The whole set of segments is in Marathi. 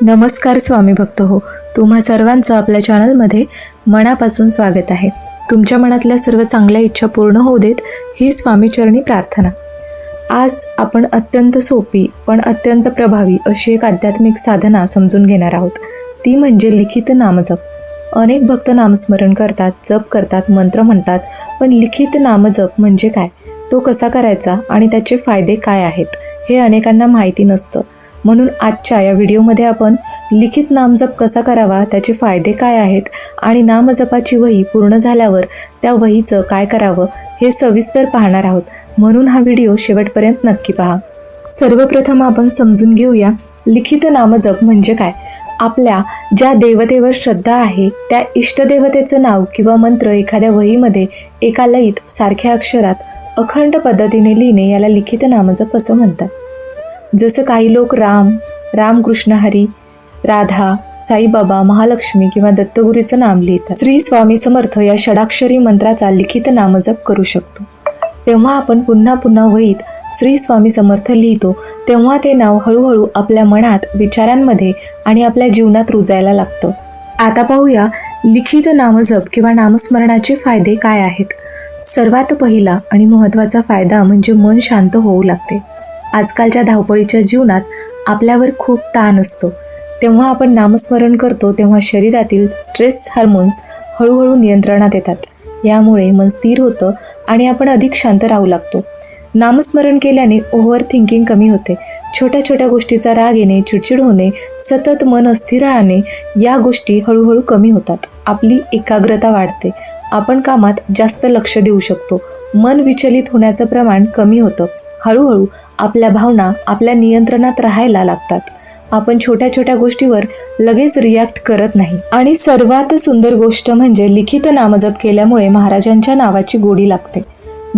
नमस्कार स्वामी भक्त हो, तुम्हा सर्वांचं आपल्या चॅनलमध्ये मनापासून स्वागत आहे. तुमच्या मनातल्या सर्व चांगल्या इच्छा पूर्ण होऊ देत ही स्वामीचरणी प्रार्थना. आज आपण अत्यंत सोपी पण अत्यंत प्रभावी अशी एक आध्यात्मिक साधना समजून घेणार आहोत. ती म्हणजे लिखित नामजप. अनेक भक्त नामस्मरण करतात, जप करतात, मंत्र म्हणतात, पण लिखित नामजप म्हणजे काय, तो कसा करायचा आणि त्याचे फायदे काय आहेत हे अनेकांना माहिती नसतं. म्हणून आजच्या या व्हिडिओमध्ये आपण लिखित नामजप कसा करावा, त्याचे फायदे काय आहेत आणि नामजपाची वही पूर्ण झाल्यावर त्या वहीचं काय करावं हे सविस्तर पाहणार आहोत. म्हणून हा व्हिडिओ शेवटपर्यंत नक्की पहा. सर्वप्रथम आपण समजून घेऊया लिखित नामजप म्हणजे काय. आपल्या ज्या देवतेवर श्रद्धा आहे त्या इष्टदेवतेचं नाव किंवा मंत्र एखाद्या वहीमध्ये एका लयीत सारख्या अक्षरात अखंड पद्धतीने लिहिणे याला लिखित नामजप असं म्हणतात. जसं काही लोक रामकृष्ण हरी, राधा, साईबाबा, महालक्ष्मी किंवा दत्तगुरूचं नाम लिहितात. श्री स्वामी समर्थ या षडाक्षरी मंत्राचा लिखित नामजप करू शकतो. तेव्हा आपण पुन्हा पुन्हा वहीत श्री स्वामी समर्थ लिहितो, तेव्हा ते नाव हळूहळू आपल्या मनात, विचारांमध्ये आणि आपल्या जीवनात रुजायला लागतं. आता पाहूया लिखित नामजप किंवा नामस्मरणाचे फायदे काय आहेत. सर्वात पहिला आणि महत्त्वाचा फायदा म्हणजे मन शांत होऊ लागते. आजकालच्या धावपळीच्या जीवनात आपल्यावर खूप ताण असतो, तेव्हा आपण नामस्मरण करतो तेव्हा शरीरातील स्ट्रेस हार्मोन्स हळूहळू नियंत्रणात येतात. यामुळे मन स्थिर होतं आणि आपण अधिक शांत राहू लागतो. नामस्मरण केल्याने ओव्हर थिंकिंग कमी होते. छोट्या छोट्या गोष्टीचा राग येणे, चिडचिड होणे, सतत मन अस्थिर राहणे या गोष्टी हळूहळू कमी होतात. आपली एकाग्रता वाढते. आपण कामात जास्त लक्ष देऊ शकतो. मन विचलित होण्याचं प्रमाण कमी होतं. हळूहळू आपल्या भावना आपल्या नियंत्रणात राहायला लागतात. आपण छोट्या छोट्या गोष्टीवर लगेच रिॲक्ट करत नाही. आणि सर्वात सुंदर गोष्ट म्हणजे लिखित नामजप केल्यामुळे महाराजांच्या नावाची गोडी लागते.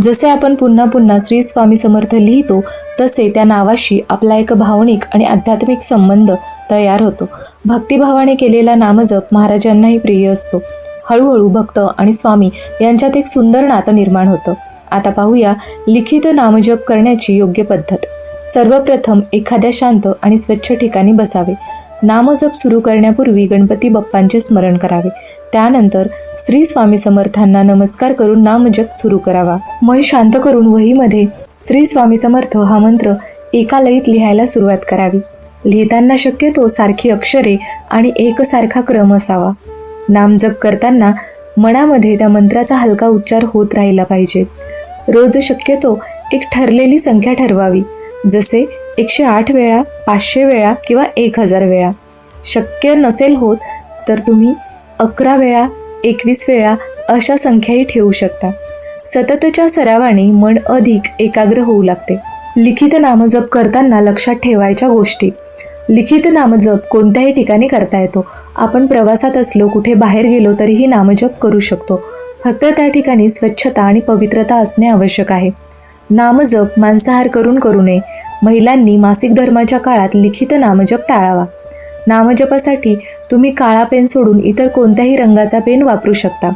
जसे आपण पुन्हा पुन्हा श्री स्वामी समर्थ लिहितो तसे त्या नावाशी आपला एक भावनिक आणि आध्यात्मिक संबंध तयार होतो. भक्तिभावाने केलेला नामजप महाराजांनाही प्रिय असतो. हळूहळू भक्त आणि स्वामी यांच्यात एक सुंदर नातं निर्माण होतं. आता पाहूया लिखित नामजप करण्याची योग्य पद्धत. सर्वप्रथम एखाद्या शांत आणि स्वच्छ ठिकाणी बसावे. नामजप सुरू करण्यापूर्वी गणपती बाप्पांचे स्मरण करावे. त्यानंतर श्री स्वामी समर्थांना नमस्कार करून नामजप सुरू करावा. मन शांत करून वहीमध्ये श्री स्वामी समर्थ हा मंत्र एका लयीत लिहायला सुरुवात करावी. लिहिताना शक्यतो सारखी अक्षरे आणि एकसारखा क्रम असावा. नामजप करताना मनामध्ये त्या मंत्राचा हलका उच्चार होत राहिला पाहिजे. रोज शक्यतो एक ठरलेली संख्या ठरवावी, जसे 108 वेळा, 500 वेळा किंवा 1000 वेळा. शक्य नसेल होत तर तुम्ही 11 वेळा, 21 वेळा अशा संख्याही ठेवू शकता. सततच्या सरावाने मन अधिक एकाग्र होऊ लागते. लिखित नामजप करताना लक्षात ठेवायच्या गोष्टी. लिखित नामजप कोणत्याही ठिकाणी करता येतो. आपण प्रवासात असलो, कुठे बाहेर गेलो तरीही नामजप करू शकतो. फक्त त्या ठिकाणी स्वच्छता आणि पवित्रता असणे आवश्यक आहे. नामजप मांसाहार करून करू नये. महिलांनी मासिक धर्माच्या काळात लिखित नामजप टाळावा. नामजपासाठी तुम्ही काळा पेन सोडून इतर कोणत्याही रंगाचा पेन वापरू शकता.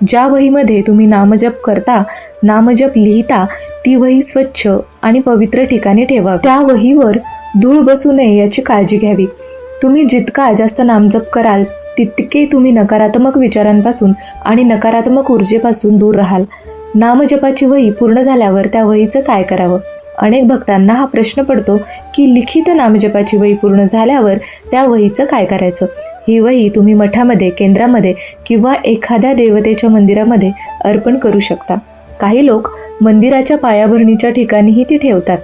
ज्या वहीमध्ये तुम्ही नामजप करता, नामजप लिहिता, ती वही स्वच्छ आणि पवित्र ठिकाणी ठेवावी. त्या वहीवर धूळ बसू नये याची काळजी घ्यावी. तुम्ही जितका जास्त नामजप कराल तितके तुम्ही नकारात्मक विचारांपासून आणि नकारात्मक ऊर्जेपासून दूर राहाल. नामजपाची वही पूर्ण झाल्यावर त्या वहीचं काय करावं. अनेक भक्तांना हा प्रश्न पडतो की लिखित नामजपाची वही पूर्ण झाल्यावर त्या वहीचं काय करायचं. ही वही तुम्ही मठामध्ये, केंद्रामध्ये किंवा एखाद्या देवतेच्या मंदिरामध्ये अर्पण करू शकता. काही लोक मंदिराच्या पायाभरणीच्या ठिकाणीही ती ठेवतात.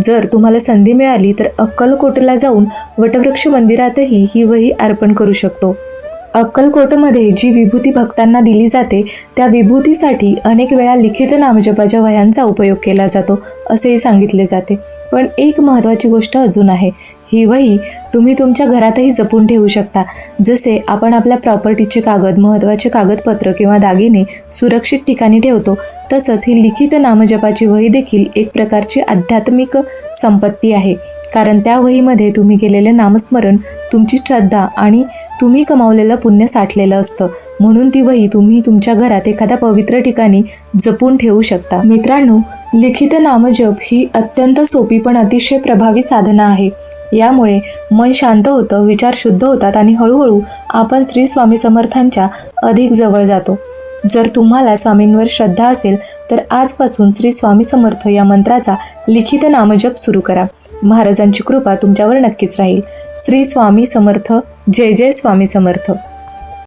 जर तुम्हाला संधी मिळाली तर अक्कलकोटला जाऊन वटवृक्ष मंदिरातही ही वही अर्पण करू शकतो. अक्कलकोटमध्ये जी विभूती भक्तांना दिली जाते त्या विभूतीसाठी अनेक वेळा लिखित नामजपाच्या वह्यांचा उपयोग केला जातो असेही सांगितले जाते. पण एक महत्त्वाची गोष्ट अजून आहे. ही वही तुम्ही तुमच्या घरातही जपून ठेवू शकता. जसे आपण आपल्या प्रॉपर्टीचे कागद, महत्त्वाचे कागदपत्र किंवा दागिने सुरक्षित ठिकाणी ठेवतो, तसंच ही लिखित नामजपाची वही देखील एक प्रकारची आध्यात्मिक संपत्ती आहे. कारण त्या वहीमध्ये तुम्ही केलेले नामस्मरण, तुमची श्रद्धा आणि तुम्ही कमावलेलं पुण्य साठलेलं असतं. म्हणून ती वही तुम्ही तुमच्या घरात एखाद्या पवित्र ठिकाणी जपून ठेवू शकता. मित्रांनो, लिखित नामजप ही अत्यंत सोपी पण अतिशय प्रभावी साधना आहे. यामुळे मन शांत होतं, विचार शुद्ध होतात आणि हळूहळू आपण श्री स्वामी समर्थांच्या अधिक जवळ जातो. जर तुम्हाला स्वामींवर श्रद्धा असेल तर आजपासून श्री स्वामी समर्थ या मंत्राचा लिखित नामजप सुरू करा. महाराजांची कृपा तुमच्यावर नक्कीच राहील. श्री स्वामी समर्थ. जय जय स्वामी समर्थ.